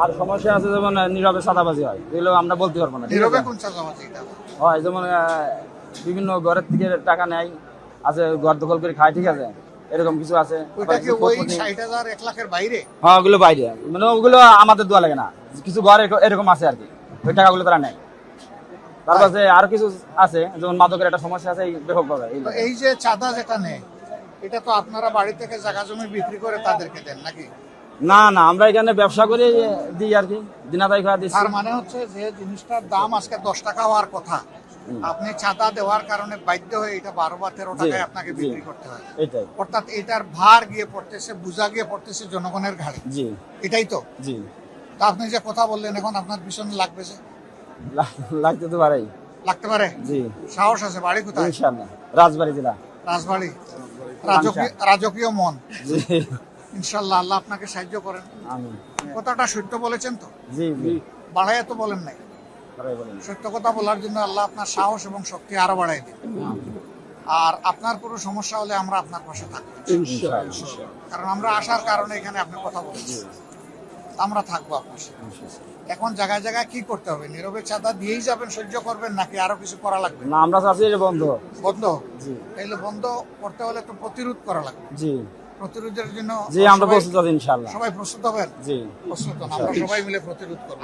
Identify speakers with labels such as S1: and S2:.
S1: আর সমস্যা আছে যেমন নীরবে চাঁদাবাজি হয়, এগুলো আমরা বলতে পারবো না।
S2: নীরবে কোন চাঁদাবাজি এটা?
S1: হয় যেমন বিভিন্ন ঘরের থেকে টাকা নেয়, আছে ঘর দখল করে খায়, ঠিক আছে, এরকম কিছু আছে।
S2: ওইটা কি ওই ৬০,০০০ ১ লাখের বাইরে?
S1: হ্যাঁ, ওগুলো বাইরে, মানে ওগুলো আমাদের দেওয়া লাগে না, কিছু ঘর এরকম আছে আর কি, ওই টাকাগুলো তারা নেয়। তারপর আরো কিছু আছে যেমন মাদকের একটা সমস্যা আছে ব্যাপকভাবে।
S2: এই যে চাঁদা যেটা নেয়, এটা তো আপনারা বাড়ি থেকে জায়গা জমি বিক্রি করে তাদেরকে দেন নাকি?
S1: না না, আমরা এখানে ব্যবসা করে দিই আর কি, দিনাদাই খাওয়া দিচ্ছি।
S2: তার মানে হচ্ছে যে জিনিসটার দাম আজকে ১০ টাকা হওয়ার কথা, আপনি চাঁদা দেওয়ার কারণে বাধ্য হয়ে এটা ১২ বা ১৩ টাকায় আপনাকে বিক্রি করতে হয়।
S1: এটাই,
S2: অর্থাৎ এটার ভার গিয়ে পড়তেছে, বোঝা গিয়ে পড়তেছে জনগণের ঘাড়ে।
S1: জি
S2: এটাই তো।
S1: জি।
S2: তা আপনি যে কথা বললেন, এখন আপনার পিছনে লাগবে যে?
S1: লাগতে তো পারেই।
S2: লাগতে পারে?
S1: জি,
S2: সাহস আছে। বাড়ি কোথায়?
S1: ইনশাআল্লাহ রাজবাড়ী জেলা।
S2: রাজবাড়ী। রাজকীয় মন।
S1: জি,
S2: ইনশাল্লাহ আল্লাহ আপনাকে সাহায্য করেন।
S1: আমিন।
S2: কথাটা সত্য বলেছেন তো?
S1: জি জি,
S2: বাড়াইয়া তো বলেন নাই।
S1: তারাই বলেন।
S2: সত্য কথা বলার জন্য আল্লাহ আপনার সাহস এবং শক্তি আরো বাড়াই দিন। আর আপনার কোনো সমস্যা হলে আমরা আপনার পাশে থাকবো,
S1: ইনশাআল্লাহ।
S2: কারণ আমরা আসার কারণে এখানে আপনি কথা বলেছেন, আমরা থাকবো আপনার সাথে। এখন জায়গায় জায়গায় কি করতে হবে? নীরবে চাঁদা দিয়েই যাবেন, সহ্য করবেন, নাকি আরো কিছু করা লাগবে?
S1: না, আমরা চাচ্ছি এটা বন্ধ।
S2: বন্ধ?
S1: জি
S2: তাইলে বন্ধ করতে হলে তো প্রতিরোধ করা লাগবে।
S1: জি
S2: প্রতিরোধের জন্য
S1: জি, আমরা প্রস্তুত আছি ইনশাআল্লাহ।
S2: সবাই প্রস্তুত হবেন?
S1: জি,
S2: প্রস্তুত হন, আমরা সবাই মিলে প্রতিরোধ করবো।